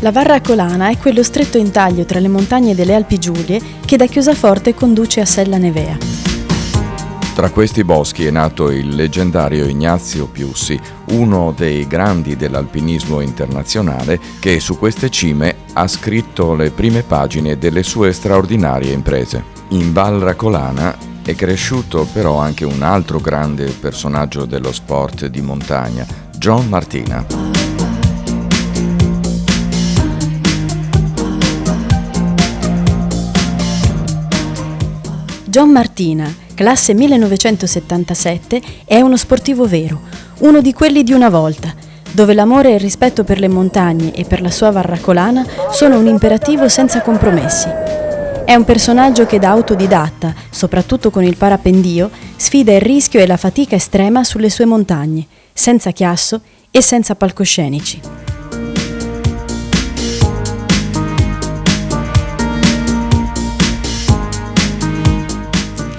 La Varracolana è quello stretto intaglio tra le montagne delle Alpi Giulie che da Chiusaforte conduce a Sella Nevea. Tra questi boschi è nato il leggendario Ignazio Piussi, uno dei grandi dell'alpinismo internazionale, che su queste cime ha scritto le prime pagine delle sue straordinarie imprese. In Varracolana è cresciuto però anche un altro grande personaggio dello sport di montagna, John Martina. John Martina, classe 1977, è uno sportivo vero, uno di quelli di una volta, dove l'amore e il rispetto per le montagne e per la sua Varracolana sono un imperativo senza compromessi. È un personaggio che da autodidatta, soprattutto con il parapendio, sfida il rischio e la fatica estrema sulle sue montagne, senza chiasso e senza palcoscenici.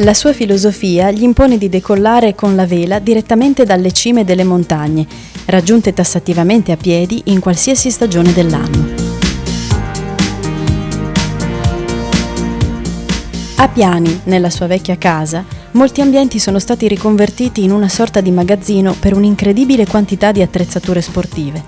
La sua filosofia gli impone di decollare con la vela direttamente dalle cime delle montagne, raggiunte tassativamente a piedi in qualsiasi stagione dell'anno. A Piani, nella sua vecchia casa, molti ambienti sono stati riconvertiti in una sorta di magazzino per un'incredibile quantità di attrezzature sportive.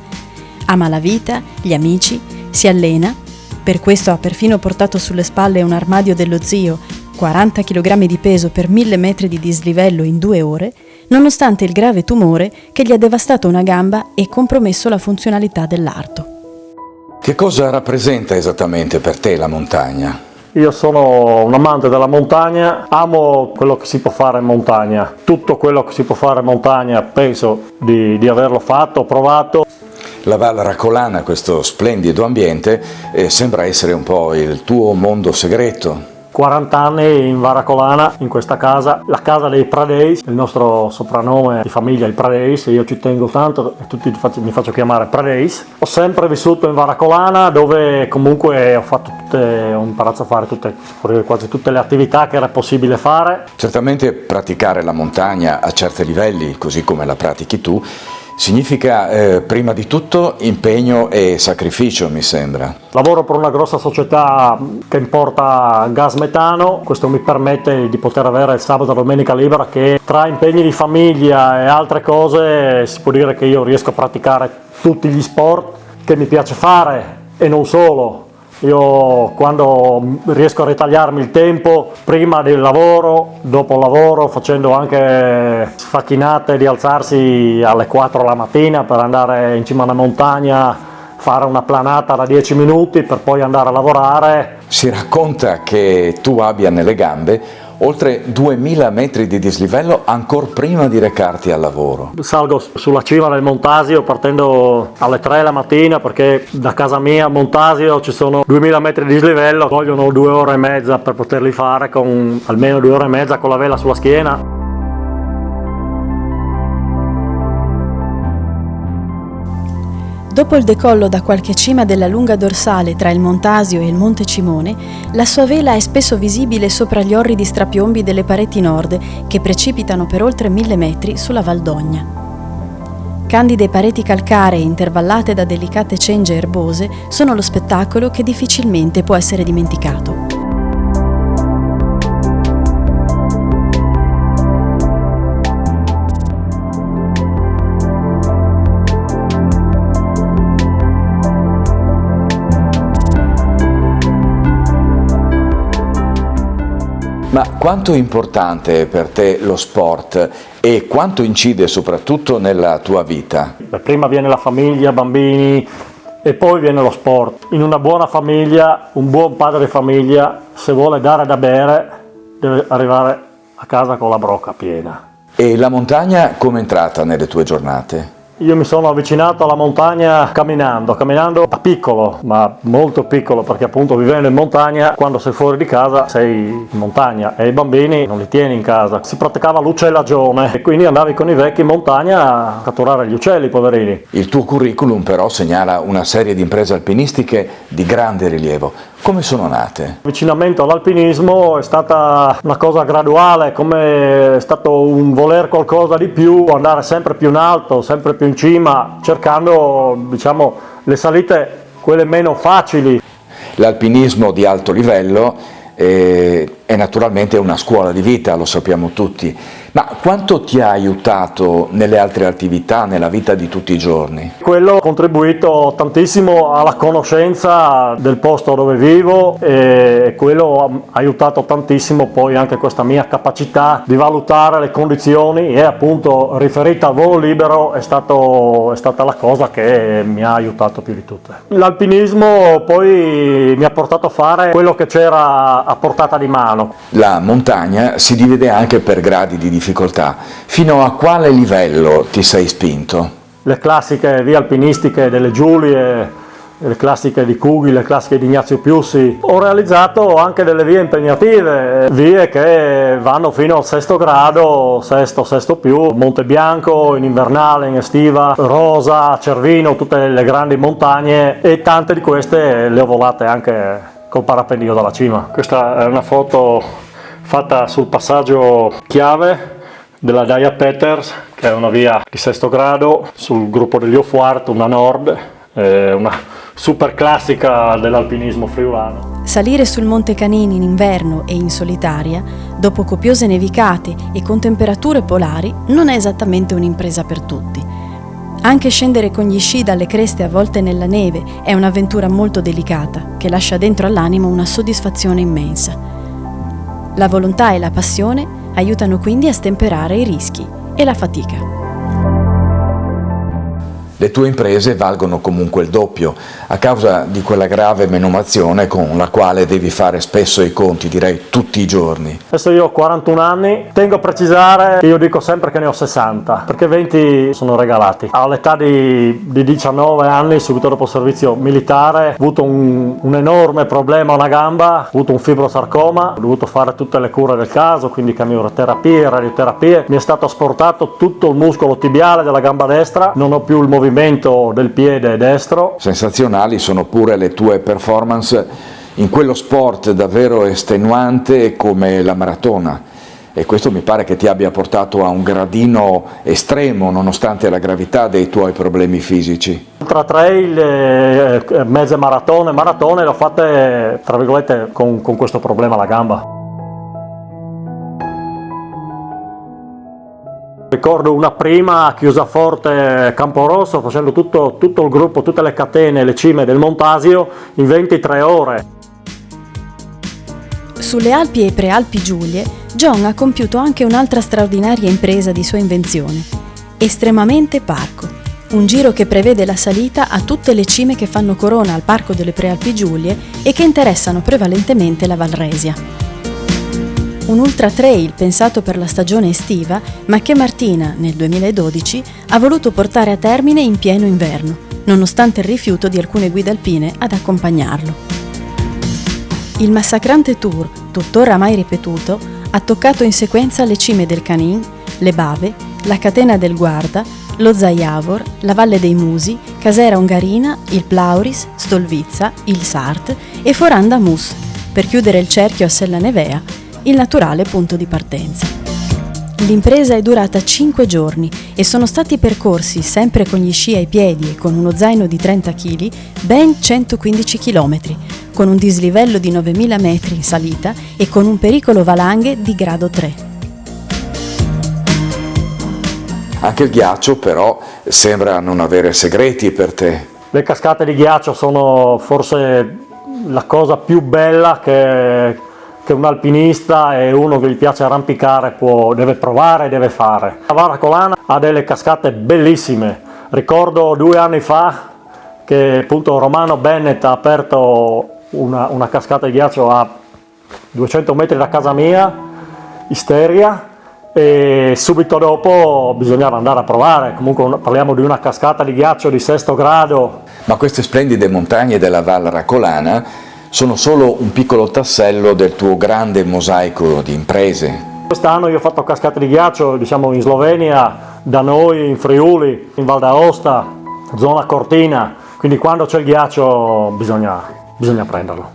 Ama la vita, gli amici, si allena, per questo ha perfino portato sulle spalle un armadio dello zio, 40 kg di peso per 1000 metri di dislivello in 2 ore, nonostante il grave tumore che gli ha devastato una gamba e compromesso la funzionalità dell'arto. Che cosa rappresenta esattamente per te la montagna? Io sono un amante della montagna, amo quello che si può fare in montagna. Tutto quello che si può fare in montagna penso di averlo fatto, provato. La Varracolana, questo splendido ambiente, sembra essere un po' il tuo mondo segreto. 40 anni in Varracolana, in questa casa, la casa dei Pradeis, il nostro soprannome di famiglia è il Pradeis, io ci tengo tanto e tutti mi faccio chiamare Pradeis. Ho sempre vissuto in Varracolana, dove comunque ho imparato a fare quasi tutte le attività che era possibile fare. Certamente praticare la montagna a certi livelli, così come la pratichi tu, significa prima di tutto impegno e sacrificio, mi sembra. Lavoro per una grossa società che importa gas metano, questo mi permette di poter avere il sabato e la domenica libera, che tra impegni di famiglia e altre cose si può dire che io riesco a praticare tutti gli sport che mi piace fare e non solo. Io quando riesco a ritagliarmi il tempo, prima del lavoro, dopo il lavoro, facendo anche sfacchinate di alzarsi alle 4 la mattina per andare in cima alla montagna, fare una planata da 10 minuti per poi andare a lavorare. Si racconta che tu abbia nelle gambe oltre 2000 metri di dislivello ancora prima di recarti al lavoro. Salgo sulla cima del Montasio partendo alle 3 la mattina, perché da casa mia a Montasio ci sono 2000 metri di dislivello, vogliono 2 ore e mezza per poterli fare, con almeno 2 ore e mezza con la vela sulla schiena. Dopo il decollo da qualche cima della lunga dorsale tra il Montasio e il Monte Cimone, la sua vela è spesso visibile sopra gli orridi strapiombi delle pareti nord che precipitano per oltre 1000 metri sulla Valdogna. Candide pareti calcaree intervallate da delicate cengie erbose sono lo spettacolo che difficilmente può essere dimenticato. Ma quanto importante è per te lo sport e quanto incide soprattutto nella tua vita? Prima viene la famiglia, bambini, e poi viene lo sport. In una buona famiglia, un buon padre di famiglia, se vuole dare da bere, deve arrivare a casa con la brocca piena. E la montagna come è entrata nelle tue giornate? Io mi sono avvicinato alla montagna camminando da piccolo, ma molto piccolo, perché appunto vivendo in montagna, quando sei fuori di casa sei in montagna e i bambini non li tieni in casa. Si praticava l'uccellagione e quindi andavi con i vecchi in montagna a catturare gli uccelli, poverini. Il tuo curriculum però segnala una serie di imprese alpinistiche di grande rilievo. Come sono nate? L'avvicinamento all'alpinismo è stata una cosa graduale, come è stato un voler qualcosa di più, andare sempre più in alto, sempre più in cima, cercando, diciamo, le salite quelle meno facili. L'alpinismo di alto livello è naturalmente una scuola di vita, lo sappiamo tutti, ma quanto ti ha aiutato nelle altre attività, nella vita di tutti i giorni? Quello ha contribuito tantissimo alla conoscenza del posto dove vivo e quello ha aiutato tantissimo poi anche questa mia capacità di valutare le condizioni e appunto riferita al volo libero è stata la cosa che mi ha aiutato più di tutte. L'alpinismo poi mi ha portato a fare quello che c'era a portata di mano. La montagna si divide anche per gradi di difficoltà. Fino a quale livello ti sei spinto? Le classiche vie alpinistiche delle Giulie, le classiche di Cughi, le classiche di Ignazio Piussi. Ho realizzato anche delle vie impegnative, vie che vanno fino al sesto grado, sesto più, Monte Bianco in invernale, in estiva, Rosa, Cervino, tutte le grandi montagne, e tante di queste le ho volate anche col parapendio dalla cima. Questa è una foto fatta sul passaggio chiave della Daya Peters, che è una via di sesto grado sul gruppo degli Ofuart, una nord, una super classica dell'alpinismo friulano. Salire sul Monte Canini in inverno e in solitaria, dopo copiose nevicate e con temperature polari, non è esattamente un'impresa per tutti. Anche scendere con gli sci dalle creste avvolte nella neve è un'avventura molto delicata che lascia dentro all'animo una soddisfazione immensa. La volontà e la passione aiutano quindi a stemperare i rischi e la fatica. Le tue imprese valgono comunque il doppio, a causa di quella grave menomazione con la quale devi fare spesso i conti, direi tutti i giorni. Adesso io ho 41 anni, tengo a precisare che io dico sempre che ne ho 60, perché 20 sono regalati. All'età di 19 anni, subito dopo il servizio militare, ho avuto un enorme problema a una gamba, ho avuto un fibrosarcoma, ho dovuto fare tutte le cure del caso, quindi camioterapie, radioterapie, mi è stato asportato tutto il muscolo tibiale della gamba destra, non ho più il movimento del piede destro. Sensazionali sono pure le tue performance in quello sport davvero estenuante come la maratona, e questo mi pare che ti abbia portato a un gradino estremo nonostante la gravità dei tuoi problemi fisici. Tra trail, mezze maratone le ho fatte tra virgolette con questo problema alla gamba. Ricordo una prima a Chiusaforte Camporosso facendo tutto il gruppo, tutte le catene, le cime del Montasio in 23 ore. Sulle Alpi e Prealpi Giulie, John ha compiuto anche un'altra straordinaria impresa di sua invenzione, Estremamente Parco, un giro che prevede la salita a tutte le cime che fanno corona al Parco delle Prealpi Giulie e che interessano prevalentemente la Valresia. Un ultra trail pensato per la stagione estiva, ma che Martina, nel 2012, ha voluto portare a termine in pieno inverno, nonostante il rifiuto di alcune guide alpine ad accompagnarlo. Il massacrante tour, tuttora mai ripetuto, ha toccato in sequenza le cime del Canin, le Bave, la catena del Guarda, lo Zajavor, la Valle dei Musi, Casera Ungarina, il Plauris, Stolvizza, il Sart e Foranda Mus, per chiudere il cerchio a Sella Nevea, il naturale punto di partenza. L'impresa è durata 5 giorni e sono stati percorsi, sempre con gli sci ai piedi e con uno zaino di 30 kg, ben 115 km, con un dislivello di 9.000 metri in salita e con un pericolo valanghe di grado 3. Anche il ghiaccio però sembra non avere segreti per te. Le cascate di ghiaccio sono forse la cosa più bella che un alpinista e uno che gli piace arrampicare deve provare e deve fare. La Varacolana ha delle cascate bellissime. Ricordo 2 anni fa che appunto Romano Bennett ha aperto una cascata di ghiaccio a 200 metri da casa mia, Isteria, e subito dopo bisognava andare a provare. Comunque parliamo di una cascata di ghiaccio di sesto grado. Ma queste splendide montagne della Val Racolana sono solo un piccolo tassello del tuo grande mosaico di imprese. Quest'anno io ho fatto cascate di ghiaccio, diciamo, in Slovenia, da noi in Friuli, in Val d'Aosta, zona Cortina, quindi quando c'è il ghiaccio bisogna prenderlo.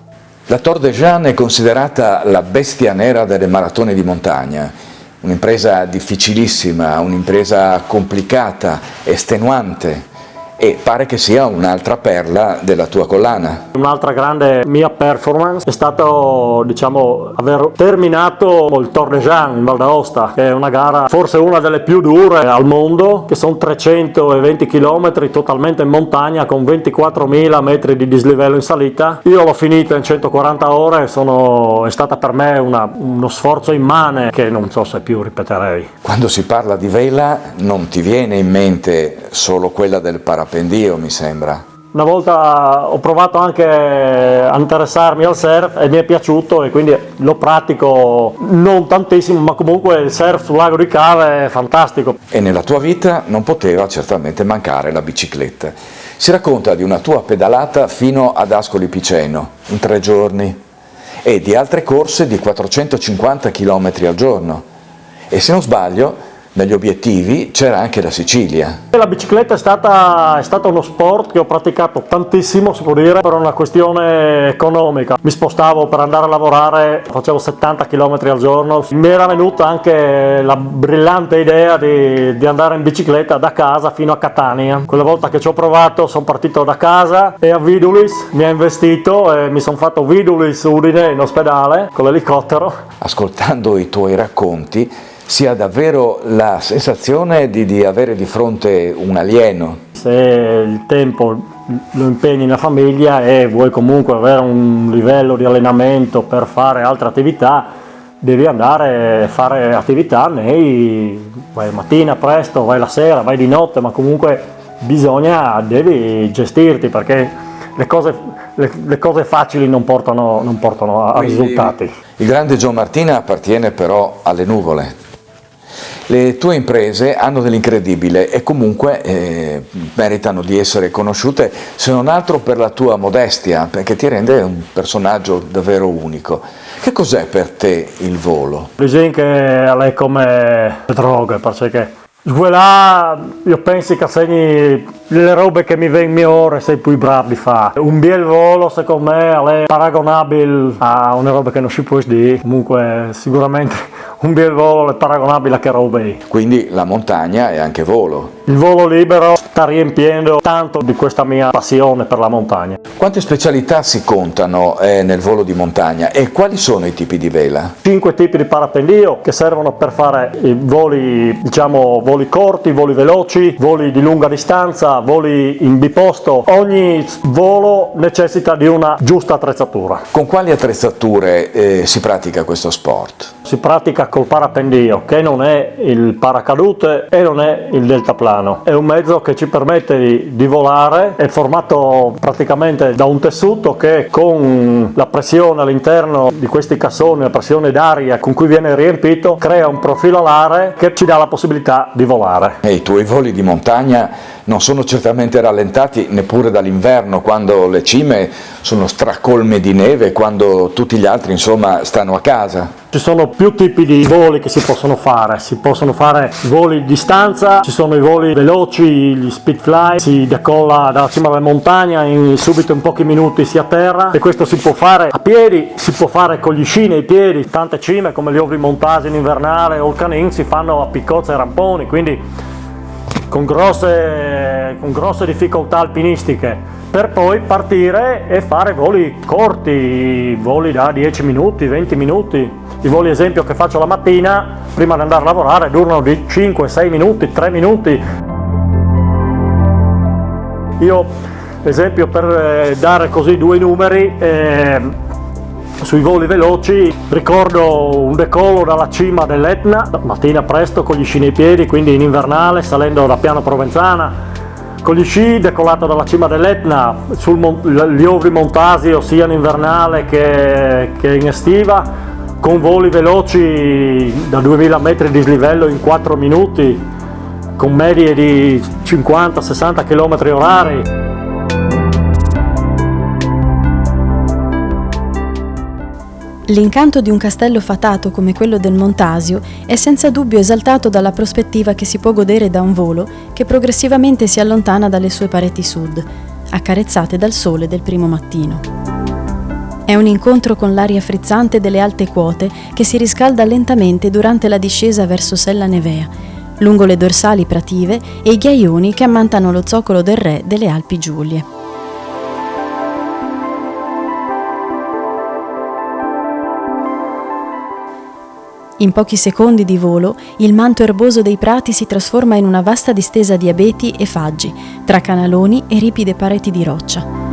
La Tor de Jeanne è considerata la bestia nera delle maratone di montagna, un'impresa difficilissima, un'impresa complicata, estenuante. e pare che sia un'altra perla della tua collana. Un'altra grande mia performance è stato, diciamo, aver terminato il Tor de Jean in Val d'Aosta, che è una gara forse una delle più dure al mondo, che sono 320 km totalmente in montagna con 24.000 metri di dislivello in salita. Io l'ho finita in 140 ore, è stata per me uno sforzo immane che non so se più ripeterei. Quando si parla di vela non ti viene in mente solo quella del parapendio, mi sembra. Una volta ho provato anche a interessarmi al surf e mi è piaciuto e quindi lo pratico non tantissimo, ma comunque il surf sul lago di Cave è fantastico. E nella tua vita non poteva certamente mancare la bicicletta. Si racconta di una tua pedalata fino ad Ascoli Piceno in 3 giorni e di altre corse di 450 km al giorno. E se non sbaglio, negli obiettivi c'era anche la Sicilia. La bicicletta è stata uno sport che ho praticato tantissimo, si può dire, per una questione economica. Mi spostavo per andare a lavorare, facevo 70 km al giorno. Mi era venuta anche la brillante idea di andare in bicicletta da casa fino a Catania. Quella volta che ci ho provato sono partito da casa e a Vidulis mi ha investito e mi sono fatto Vidulis-Udine in ospedale con l'elicottero. Ascoltando i tuoi racconti si ha davvero la sensazione di avere di fronte un alieno. Se il tempo lo impegni nella famiglia e vuoi comunque avere un livello di allenamento per fare altre attività, devi andare a fare attività vai mattina presto, vai la sera, vai di notte, ma comunque devi gestirti perché le cose facili non portano a risultati. Il grande John Martina appartiene però alle nuvole. Le tue imprese hanno dell'incredibile e comunque meritano di essere conosciute, se non altro per la tua modestia, perché ti rende un personaggio davvero unico. Che cos'è per te il volo? Dicono che è come le droghe, perché là io penso che segni le robe che mi vengono ora sei più bravo di fare. Un bel volo secondo me è paragonabile a una roba che non si può dire, comunque sicuramente un bel volo è paragonabile a che robe. Quindi la montagna è anche volo. Il volo libero sta riempiendo tanto di questa mia passione per la montagna. Quante specialità si contano nel volo di montagna e quali sono i tipi di vela? 5 tipi di parapendio che servono per fare i voli, diciamo, voli corti, voli veloci, voli di lunga distanza, voli in biposto. Ogni volo necessita di una giusta attrezzatura. Con quali attrezzature si pratica questo sport? Si pratica col parapendio, che non è il paracadute e non è il deltaplano. È un mezzo che ci permette di volare, è formato praticamente da un tessuto che con la pressione all'interno di questi cassoni, la pressione d'aria con cui viene riempito, crea un profilo alare che ci dà la possibilità di volare. E i tuoi voli di montagna non sono certamente rallentati neppure dall'inverno, quando le cime sono stracolme di neve, quando tutti gli altri insomma stanno a casa. Ci sono più tipi di voli che si possono fare voli di distanza, ci sono i voli veloci, gli speed fly, si decolla dalla cima della montagna, subito in pochi minuti si atterra e questo si può fare a piedi, si può fare con gli sci nei piedi, tante cime come gli Ovri Montasi in invernale o il Canin si fanno a piccozze e ramponi, quindi con grosse difficoltà alpinistiche, per poi partire e fare voli corti, voli da 10 minuti, 20 minuti. I voli esempio che faccio la mattina, prima di andare a lavorare, durano di 5, 6 minuti, 3 minuti. Io, esempio, per dare così 2 numeri, sui voli veloci ricordo un decollo dalla cima dell'Etna, mattina presto con gli sci nei piedi, quindi in invernale, salendo da Piano Provenzana, con gli sci decollato dalla cima dell'Etna, gli Ovri Montasio sia in invernale che in estiva, con voli veloci da 2000 metri di dislivello in 4 minuti, con medie di 50-60 km orari. L'incanto di un castello fatato come quello del Montasio è senza dubbio esaltato dalla prospettiva che si può godere da un volo che progressivamente si allontana dalle sue pareti sud, accarezzate dal sole del primo mattino. È un incontro con l'aria frizzante delle alte quote che si riscalda lentamente durante la discesa verso Sella Nevea, lungo le dorsali prative e i ghiaioni che ammantano lo zoccolo del re delle Alpi Giulie. In pochi secondi di volo, il manto erboso dei prati si trasforma in una vasta distesa di abeti e faggi, tra canaloni e ripide pareti di roccia.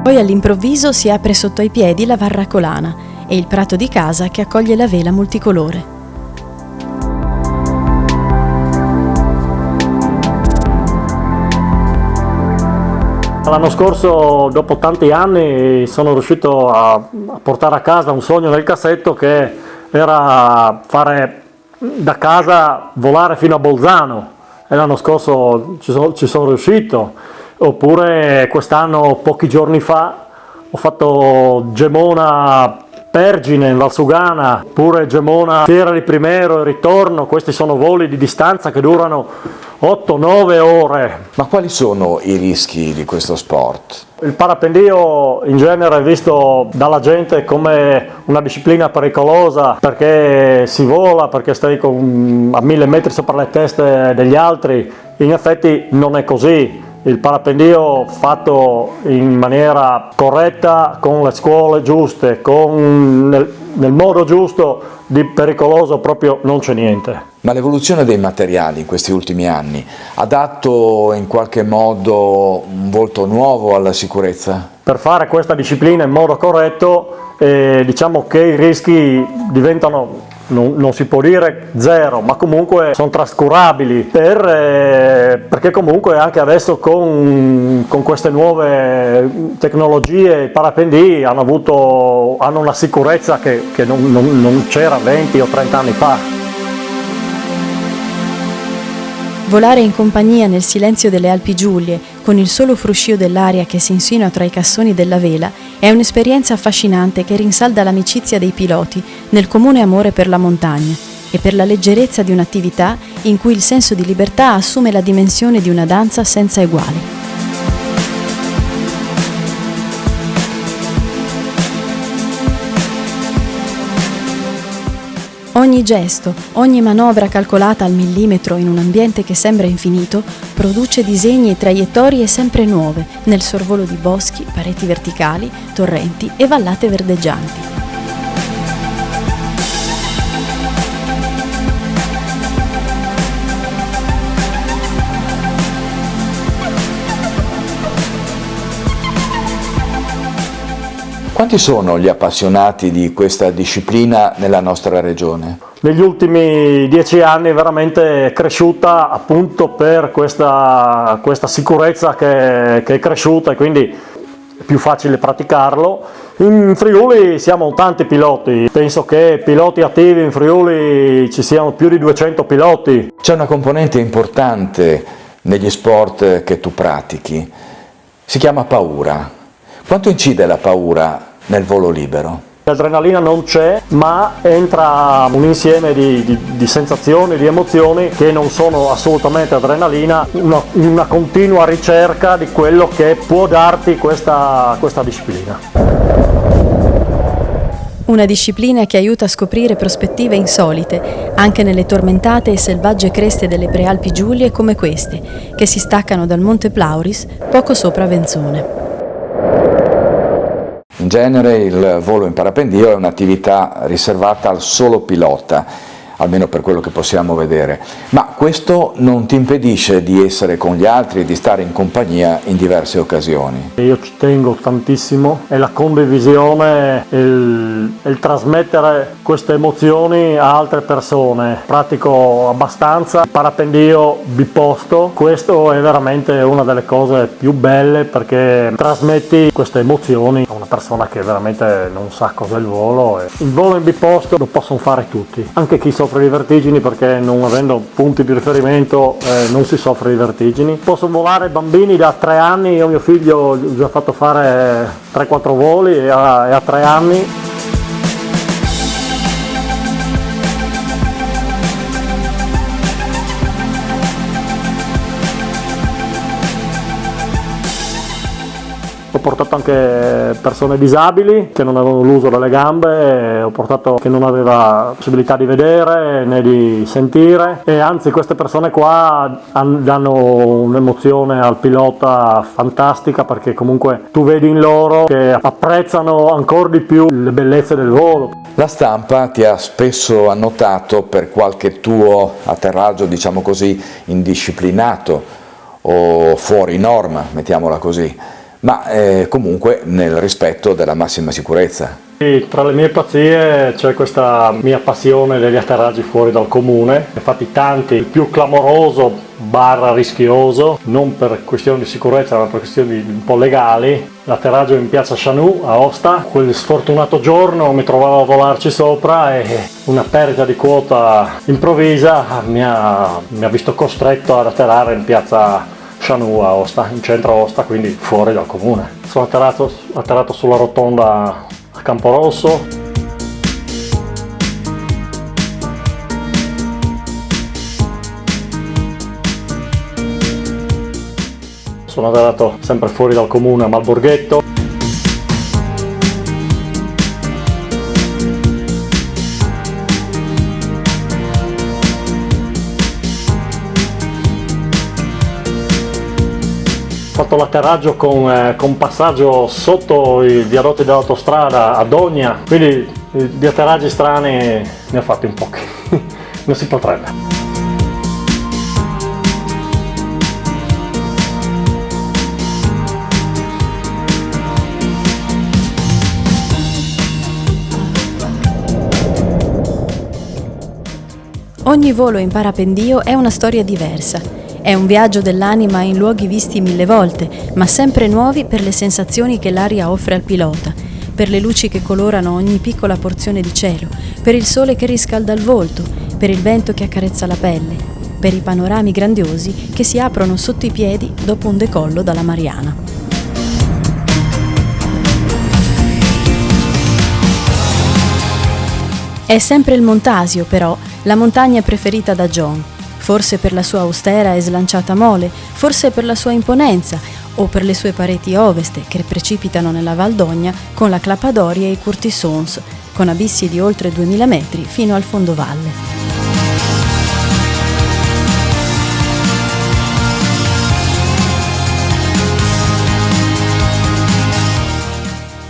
Poi all'improvviso si apre sotto ai piedi la Varracolana e il prato di casa che accoglie la vela multicolore. L'anno scorso, dopo tanti anni, sono riuscito a portare a casa un sogno nel cassetto che era fare da casa volare fino a Bolzano, e l'anno scorso ci sono riuscito. Oppure quest'anno, pochi giorni fa, ho fatto Gemona Pergine in Valsugana, oppure Gemona Fiera di Primero e ritorno. Questi sono voli di distanza che durano 8-9 ore. Ma quali sono i rischi di questo sport? Il parapendio in genere è visto dalla gente come una disciplina pericolosa perché si vola, perché stai a 1000 metri sopra le teste degli altri. In effetti non è così. Il parapendio fatto in maniera corretta, con le scuole giuste, nel modo giusto, di pericoloso proprio non c'è niente. Ma l'evoluzione dei materiali in questi ultimi anni ha dato in qualche modo un volto nuovo alla sicurezza? Per fare questa disciplina in modo corretto, diciamo che i rischi diventano, non si può dire zero, ma comunque sono trascurabili perché comunque anche adesso con queste nuove tecnologie i parapendii hanno una sicurezza che non c'era 20 o 30 anni fa. Volare in compagnia nel silenzio delle Alpi Giulie, con il solo fruscio dell'aria che si insinua tra i cassoni della vela, è un'esperienza affascinante che rinsalda l'amicizia dei piloti nel comune amore per la montagna e per la leggerezza di un'attività in cui il senso di libertà assume la dimensione di una danza senza eguali. Ogni gesto, ogni manovra calcolata al millimetro in un ambiente che sembra infinito, produce disegni e traiettorie sempre nuove nel sorvolo di boschi, pareti verticali, torrenti e vallate verdeggianti. Quanti sono gli appassionati di questa disciplina nella nostra regione? Negli ultimi 10 anni è veramente cresciuta appunto per questa sicurezza che è cresciuta e quindi è più facile praticarlo. In Friuli siamo tanti piloti, penso che piloti attivi in Friuli ci siano più di 200 piloti. C'è una componente importante negli sport che tu pratichi, si chiama paura. Quanto incide la paura nel volo libero? L'adrenalina non c'è, ma entra un insieme di sensazioni, di emozioni che non sono assolutamente adrenalina, una continua ricerca di quello che può darti questa disciplina. Una disciplina che aiuta a scoprire prospettive insolite, anche nelle tormentate e selvagge creste delle Prealpi Giulie come queste, che si staccano dal Monte Plauris poco sopra Venzone. In genere il volo in parapendio è un'attività riservata al solo pilota, almeno per quello che possiamo vedere, ma questo non ti impedisce di essere con gli altri e di stare in compagnia in diverse occasioni. Io ci tengo tantissimo, è la condivisione, il trasmettere queste emozioni a altre persone. Pratico abbastanza il parapendio biposto, questo è veramente una delle cose più belle perché trasmetti queste emozioni a una persona che veramente non sa cos'è il volo. Il volo in biposto lo possono fare tutti, anche chi soffre di vertigini, perché non avendo punti di riferimento non si soffre di vertigini. Posso volare bambini da 3 anni, io mio figlio ho già fatto fare 3-4 voli e a 3 anni. Ho portato anche persone disabili che non avevano l'uso delle gambe, ho portato che non aveva possibilità di vedere né di sentire, e anzi queste persone qua danno un'emozione al pilota fantastica, perché comunque tu vedi in loro che apprezzano ancora di più le bellezze del volo. La stampa ti ha spesso annotato per qualche tuo atterraggio, diciamo così, indisciplinato o fuori norma, mettiamola così, ma comunque nel rispetto della massima sicurezza. E tra le mie pazzie c'è questa mia passione degli atterraggi fuori dal comune, infatti tanti, il più clamoroso / rischioso, non per questioni di sicurezza ma per questioni un po' legali, l'atterraggio in piazza Chanou a Aosta. Quel sfortunato giorno mi trovavo a volarci sopra e una perdita di quota improvvisa mi ha visto costretto ad atterrare in piazza Chanou a Aosta, in centro Aosta, quindi fuori dal comune. Sono atterrato sulla rotonda a Camporosso. Sono atterrato sempre fuori dal comune a Malborghetto. Ho fatto l'atterraggio con passaggio sotto i viadotti dell'autostrada a Dogna, quindi di atterraggi strani ne ho fatti un pochi, non si potrebbe. Ogni volo in parapendio è una storia diversa. È un viaggio dell'anima in luoghi visti 1000 volte, ma sempre nuovi per le sensazioni che l'aria offre al pilota, per le luci che colorano ogni piccola porzione di cielo, per il sole che riscalda il volto, per il vento che accarezza la pelle, per i panorami grandiosi che si aprono sotto i piedi dopo un decollo dalla Mariana. È sempre il Montasio, però, la montagna preferita da John, forse per la sua austera e slanciata mole, forse per la sua imponenza, o per le sue pareti oveste che precipitano nella Val d'Ogna con la Clapadoria e i Curtisons, con abissi di oltre 2000 metri fino al fondovalle.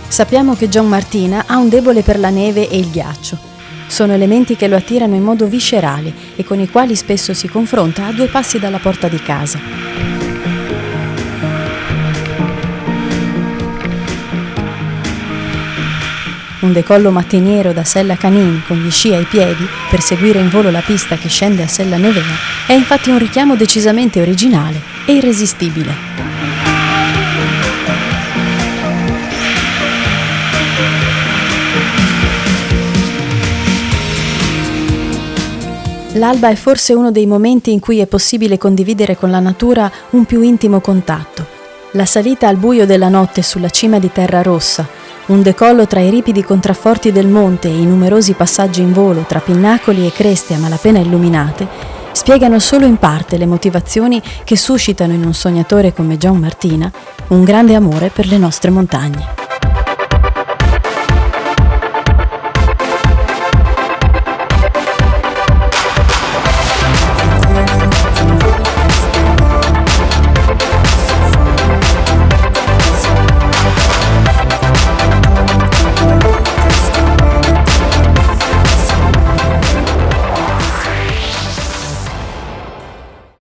Sappiamo che John Martina ha un debole per la neve e il ghiaccio. Sono elementi che lo attirano in modo viscerale e con i quali spesso si confronta a 2 passi dalla porta di casa. Un decollo mattiniero da Sella Canin con gli sci ai piedi per seguire in volo la pista che scende a Sella Nevea è infatti un richiamo decisamente originale e irresistibile. L'alba è forse uno dei momenti in cui è possibile condividere con la natura un più intimo contatto. La salita al buio della notte sulla cima di Terra Rossa, un decollo tra i ripidi contrafforti del monte e i numerosi passaggi in volo tra pinnacoli e creste a malapena illuminate, spiegano solo in parte le motivazioni che suscitano in un sognatore come John Martina un grande amore per le nostre montagne.